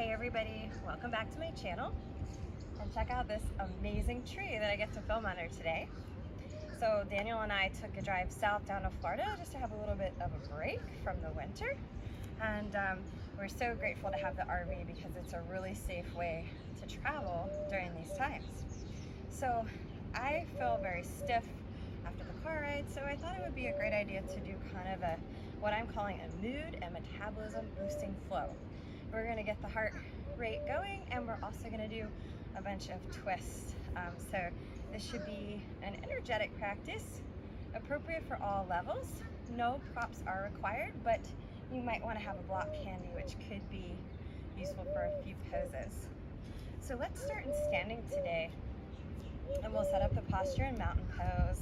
Hey everybody, welcome back to my channel, and check out this amazing tree that I get to film under today. So Daniel and I took a drive south down to Florida just to have a little bit of a break from the winter, and we're so grateful to have the RV because it's a really safe way to travel during these times. So I feel very stiff after the car ride, so I thought it would be a great idea to do kind of what I'm calling a mood and metabolism boosting flow. We're going to get the heart rate going, and we're also going to do a bunch of twists. So this should be an energetic practice, appropriate for all levels. No props are required, but you might want to have a block handy, which could be useful for a few poses. So let's start in standing today, and we'll set up the posture in mountain pose.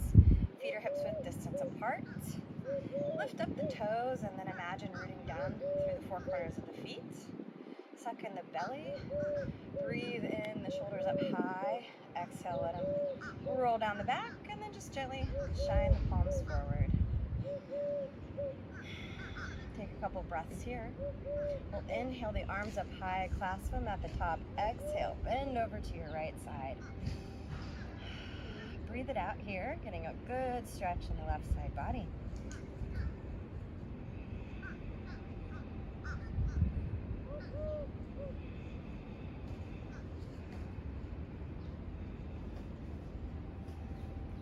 Feet or hips width distance apart. Lift up the toes and then imagine rooting down through the four corners of the feet. Suck in the belly. Breathe in, the shoulders up high. Exhale, let them roll down the back, and then just gently shine the palms forward. Take a couple breaths here. We'll inhale the arms up high, clasp them at the top. Exhale, bend over to your right side. Breathe it out here, getting a good stretch in the left side body.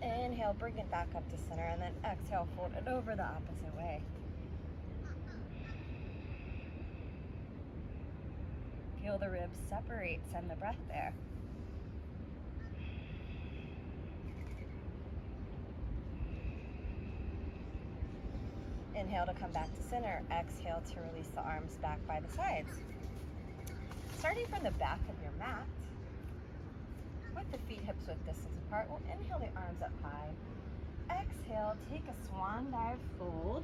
Inhale, bring it back up to center, and then exhale, fold it over the opposite way. Feel the ribs separate, send the breath there. Inhale to come back to center. Exhale to release the arms back by the sides. Starting from the back of your mat, with the feet hips width distance apart, we'll inhale the arms up high. Exhale, take a swan dive fold.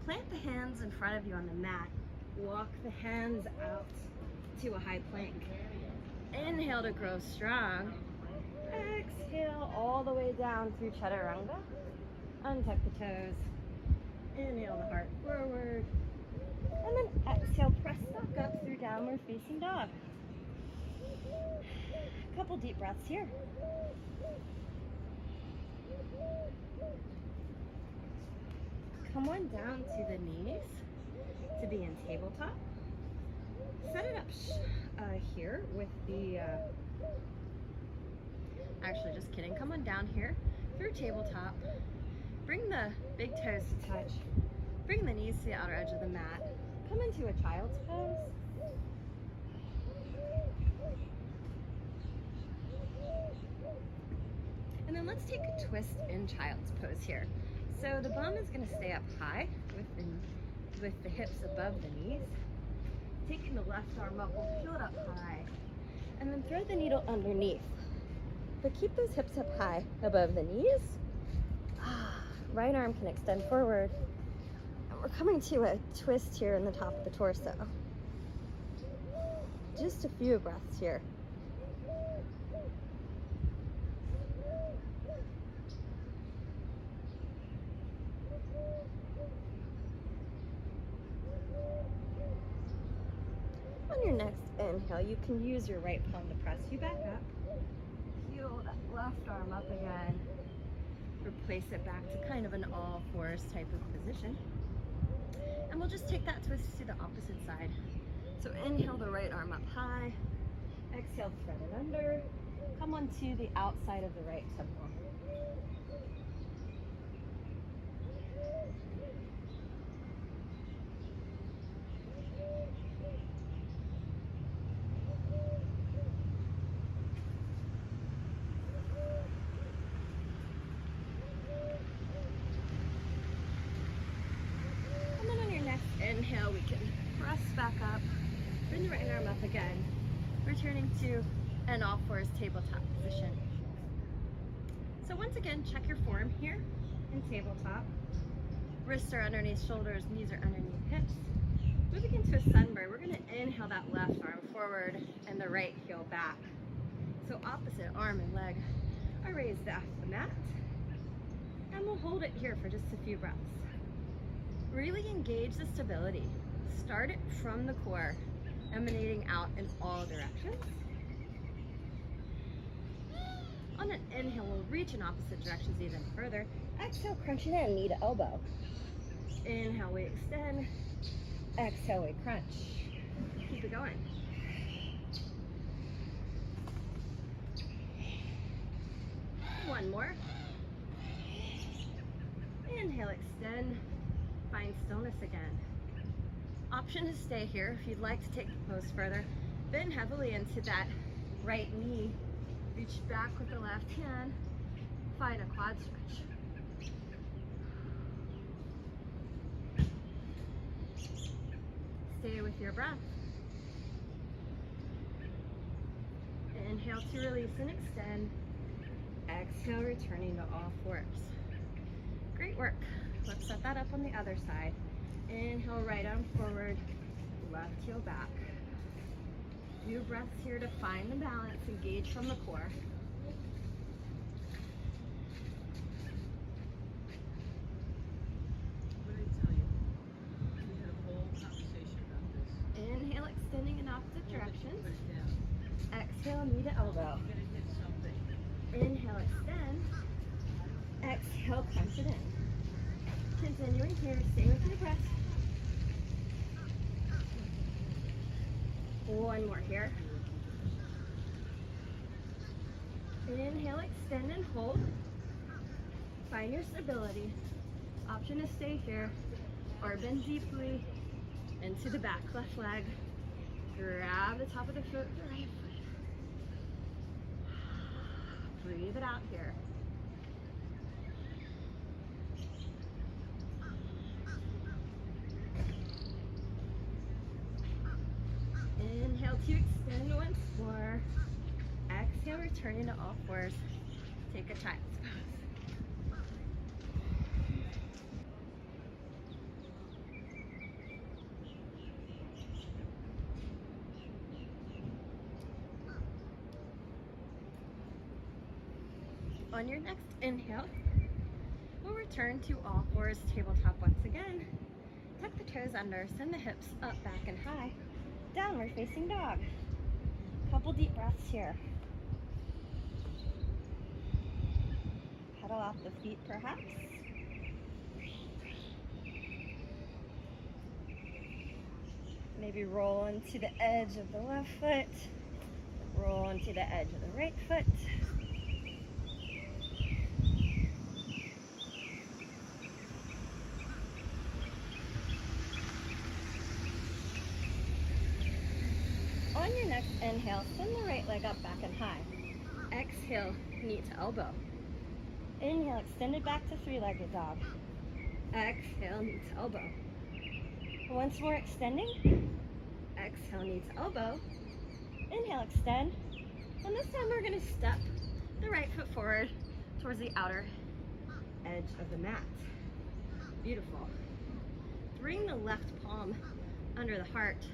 Plant the hands in front of you on the mat. Walk the hands out to a high plank. Inhale to grow strong. Exhale all the way down through chaturanga. Untuck the toes. Inhale the heart forward. And then exhale, press back up through downward facing dog. A couple deep breaths here. Come on down to the knees to be in tabletop. Set it up here with the, actually just kidding, come on down here through tabletop. Bring the big toes to touch. Bring the knees to the outer edge of the mat. Come into a child's pose. And then let's take a twist in child's pose here. So the bum is going to stay up high with the hips above the knees. Taking the left arm up, we'll feel it up high. And then thread the needle underneath. But keep those hips up high above the knees. Right arm can extend forward. And we're coming to a twist here in the top of the torso. Just a few breaths here. On your next inhale, you can use your right palm to press you back up. Feel that left arm up again. Replace it back to kind of an all fours type of position. And we'll just take that twist to the opposite side. So inhale the right arm up high. Exhale, thread it under. Come on to the outside of the right temple. Inhale, we can press back up, bring the right arm up again, returning to an all fours tabletop position. So once again, check your form here in tabletop. Wrists are underneath shoulders, knees are underneath hips. Moving into a sunbird, we're going to inhale that left arm forward and the right heel back. So opposite arm and leg are raised off the mat. And we'll hold it here for just a few breaths. Really engage the stability. Start it from the core emanating out in all directions. On an inhale, we'll reach in opposite directions even further. Exhale, crunch it in, knee to elbow. Inhale, we extend. Exhale, we crunch. Keep it going. One more. Inhale, extend. Find stillness again. Option to stay here if you'd like to take the pose further. Bend heavily into that right knee. Reach back with the left hand. Find a quad stretch. Stay with your breath. Inhale to release and extend. Exhale, returning to all fours. Great work. Let's set that up on the other side. Inhale, right arm forward, left heel back. Few breaths here to find the balance, engage from the core. What did I tell you? We had a whole conversation about this. Inhale, extending in opposite directions. Put it down. Exhale, knee to elbow. I'm gonna hit something. Inhale, extend. Exhale, crunch it in. Continuing here, stay with your breath. One more here. Inhale, extend and hold. Find your stability. Option to stay here or bend deeply into the back left leg. Grab the top of the foot, the right foot. Breathe it out here. Inhale to extend once more. Exhale, return into all fours. Take a child's pose. On your next inhale, we'll return to all fours, tabletop once again. Tuck the toes under, send the hips up, back, and high. Downward facing dog. Couple deep breaths here. Pedal out the feet perhaps. Maybe roll into the edge of the left foot. Roll into the edge of the right foot. On your next inhale, send the right leg up, back, and high. Exhale, knee to elbow. Inhale, extend it back to three-legged dog. Exhale, knee to elbow. Once more extending. Exhale, knee to elbow. Inhale, extend. And this time we're going to step the right foot forward towards the outer edge of the mat. Beautiful. Bring the left palm under the heart.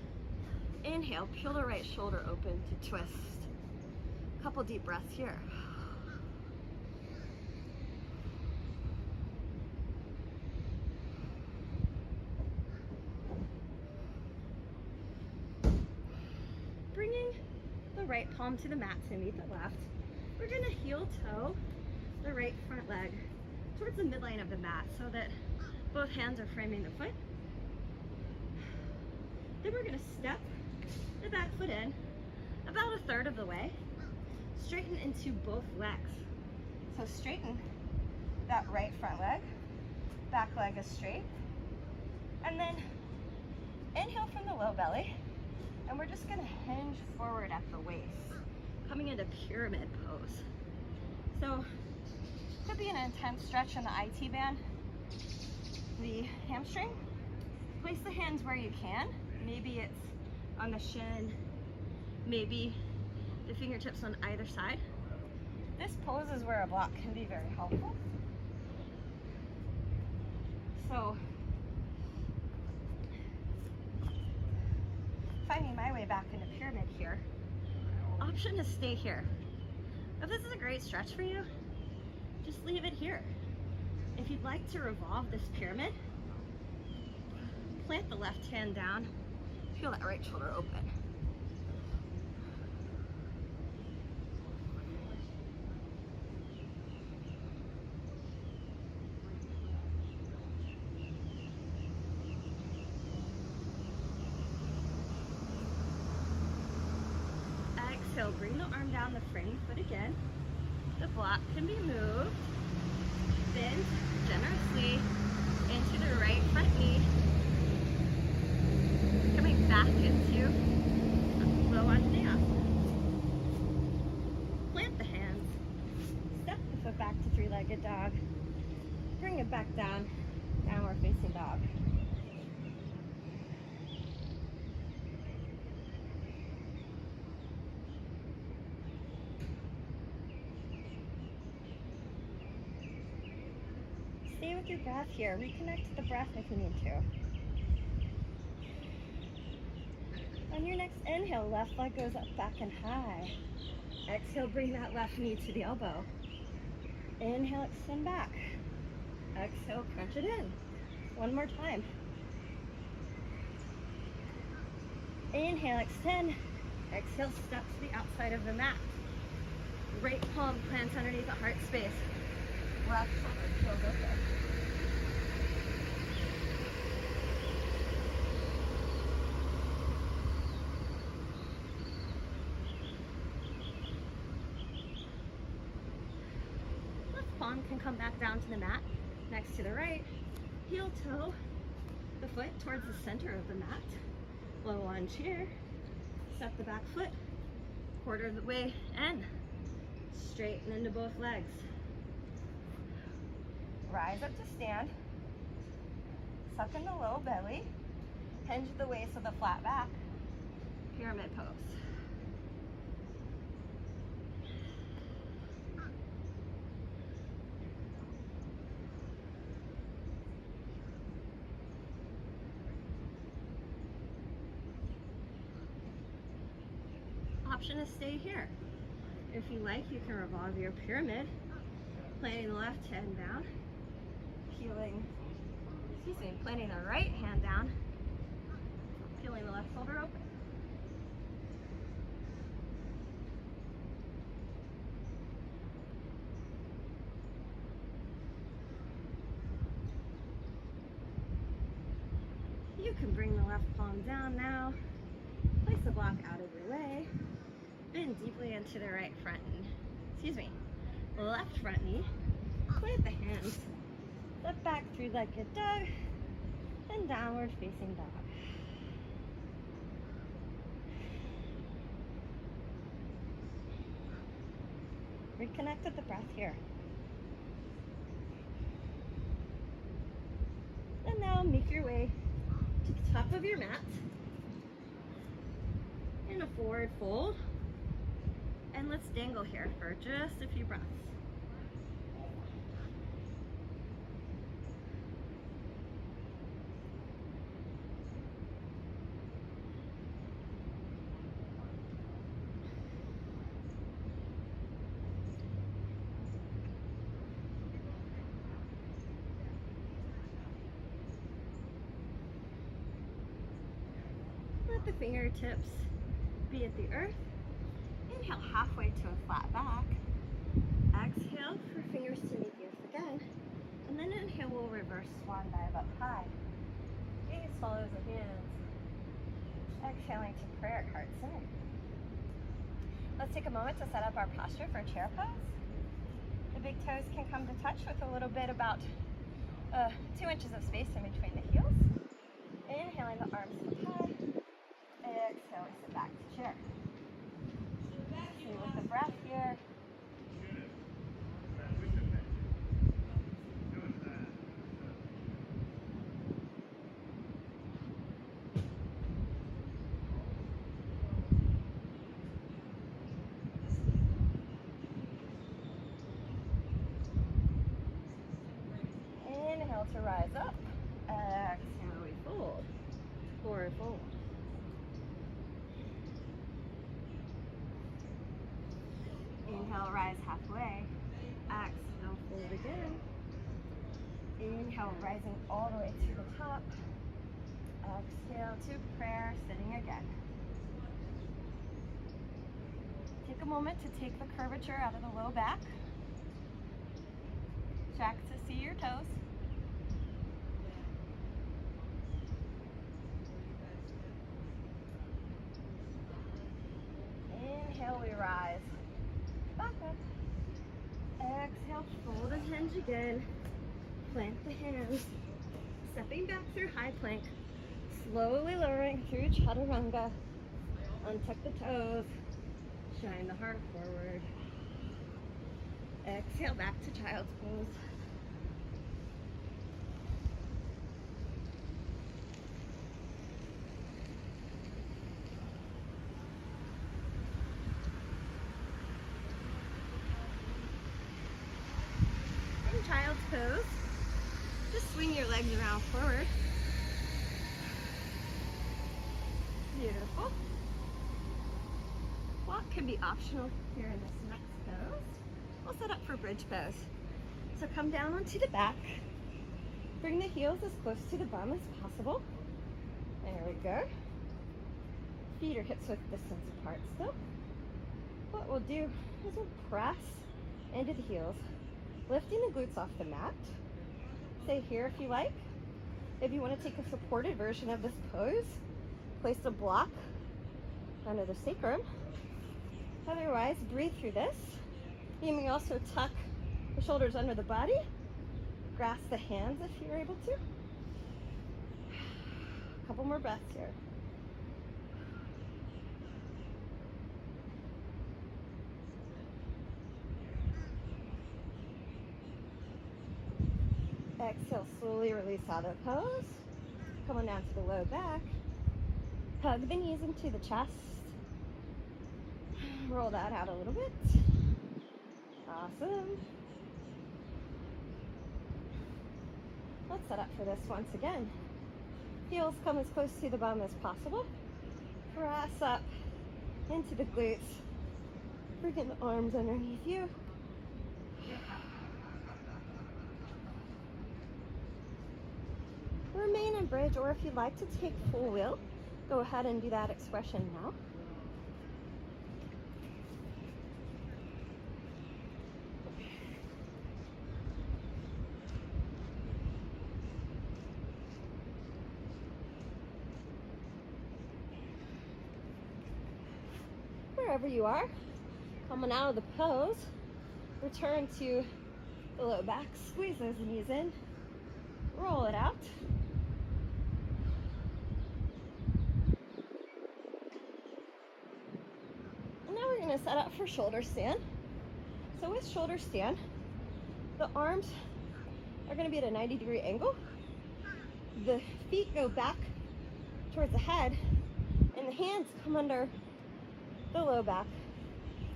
Inhale, peel the right shoulder open to twist. Couple deep breaths here. Bringing the right palm to the mat to meet the left. We're going to heel toe the right front leg towards the midline of the mat so that both hands are framing the foot. Then we're going to step the back foot in about a third of the way. Straighten into both legs. So straighten that right front leg. Back leg is straight. And then inhale from the low belly. And we're just going to hinge forward at the waist, coming into pyramid pose. So could be an intense stretch in the IT band, the hamstring. Place the hands where you can. Maybe it's on the shin, maybe the fingertips on either side. This pose is where a block can be very helpful. So finding my way back into pyramid here. Option to stay here. If this is a great stretch for you, just leave it here. If you'd like to revolve this pyramid, plant the left hand down, feel that right shoulder open. So bring the arm down the framing foot again. The block can be moved. Bend generously into the right front knee. Coming back into low on down. Plant the hands. Step the foot back to three-legged dog. Bring it back down. Downward facing dog. Stay with your breath here. Reconnect to the breath if you need to. On your next inhale, left leg goes up, back, and high. Exhale, bring that left knee to the elbow. Inhale, extend back. Exhale, crunch it in. One more time. Inhale, extend. Exhale, step to the outside of the mat. Right palm plants underneath the heart space. Left shoulder goes open. Left palm can come back down to the mat next to the right. Heel toe the foot towards the center of the mat. Low on chair. Step the back foot quarter of the way in. Straighten into both legs. Rise up to stand. Suck in the low belly. Hinge the waist with a flat back. Pyramid pose. Option to stay here. If you like, you can revolve your pyramid, planting the left hand down, planting the right hand down, peeling the left shoulder open. You can bring the left palm down now, place the block out of your way, bend deeply into the right front knee, left front knee, plant the hands, step back three-legged dog, and downward facing dog. Reconnect with the breath here. And now make your way to the top of your mat in a forward fold. And let's dangle here for just a few breaths. Let the fingertips be at the earth. Inhale halfway to a flat back. Exhale for fingers to meet the earth again. And then inhale, we'll reverse swan dive up high. Gaze follows the hands. Exhaling to prayer at heart center. Let's take a moment to set up our posture for chair pose. The big toes can come to touch with a little bit about 2 inches of space in between the heels. Inhaling, the arms up high. Exhaling, sit back to chair. Stay with the breath here. Inhale to rise up. Exhale, we fold. Forward fold. Inhale, rise halfway. Exhale, fold again. Inhale, rising all the way to the top. Exhale to prayer, sitting again. Take a moment to take the curvature out of the low back. Check to see your toes. Inhale, we rise. lunge again. Plant the hands. Stepping back through high plank. Slowly lowering through chaturanga. Untuck the toes. Shine the heart forward. Exhale back to child's pose. In child's pose, just swing your legs around forward. Beautiful. Walk can be optional here in this next pose. We'll set up for bridge pose. So come down onto the back. Bring the heels as close to the bum as possible. There we go. Feet or hips width distance apart still. What we'll do is we'll press into the heels, lifting the glutes off the mat. Stay here if you like. If you want to take a supported version of this pose, place a block under the sacrum. Otherwise, breathe through this. You may also tuck the shoulders under the body. Grasp the hands if you're able to. A couple more breaths here. Exhale, slowly release out of pose. Come on down to the low back. Hug the knees into the chest. Roll that out a little bit. Awesome. Let's set up for this once again. Heels come as close to the bum as possible. Press up into the glutes. Bring the arms underneath you. Remain in bridge, or if you'd like to take full wheel, go ahead and do that expression now. Wherever you are, coming out of the pose, return to the low back, squeeze those knees in, roll it out. And now we're going to set up for shoulder stand. So with shoulder stand, the arms are going to be at a 90-degree angle. The feet go back towards the head, and the hands come under the low back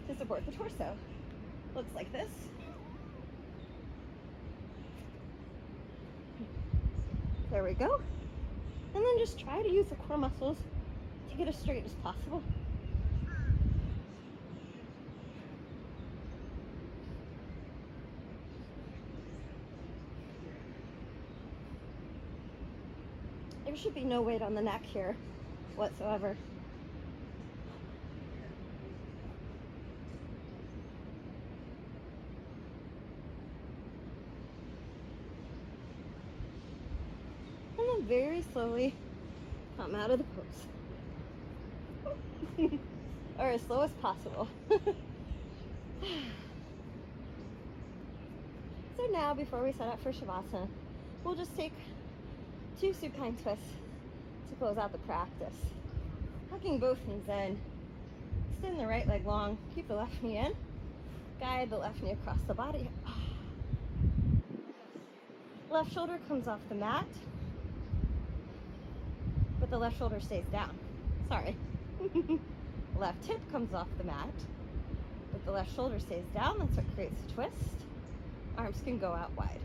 to support the torso. Looks like this. There we go. And then just try to use the core muscles to get as straight as possible. There should be no weight on the neck here whatsoever. And then very slowly come out of the pose. Or as slow as possible. So now, before we set up for Shavasana, we'll just take 2 supine twists to close out the practice. Hugging both knees in. Extend the right leg long. Keep the left knee in. Guide the left knee across the body. Left shoulder comes off the mat, but the left shoulder stays down. Sorry. Left hip comes off the mat, but the left shoulder stays down. That's what creates a twist. Arms can go out wide.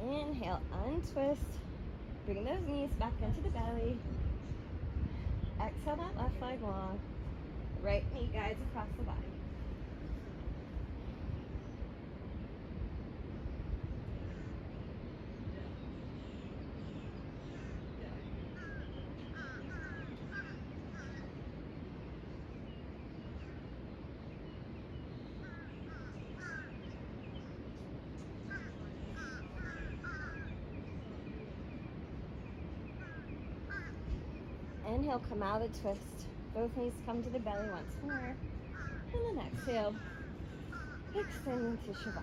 Inhale, untwist. Bring those knees back into the belly. Exhale that left leg long. Right knee guides across the body. Inhale, come out of the twist. Both knees come to the belly once more. And then exhale, extend into Shavasana.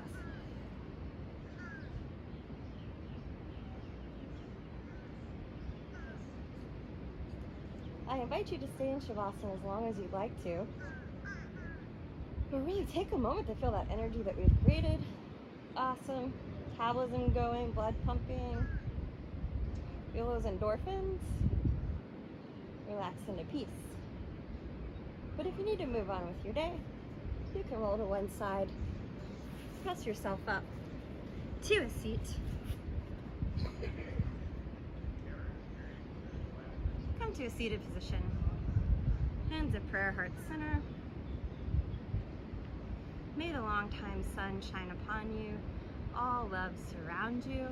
I invite you to stay in Shavasana as long as you'd like to. But really take a moment to feel that energy that we've created. Awesome. Metabolism going, blood pumping. Feel those endorphins. Relax into peace. But if you need to move on with your day, you can roll to one side. Press yourself up to a seat. Come to a seated position. Hands at prayer, heart center. May the long-time sun shine upon you, all love surround you,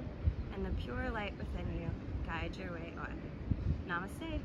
and the pure light within you guide your way on. Namaste.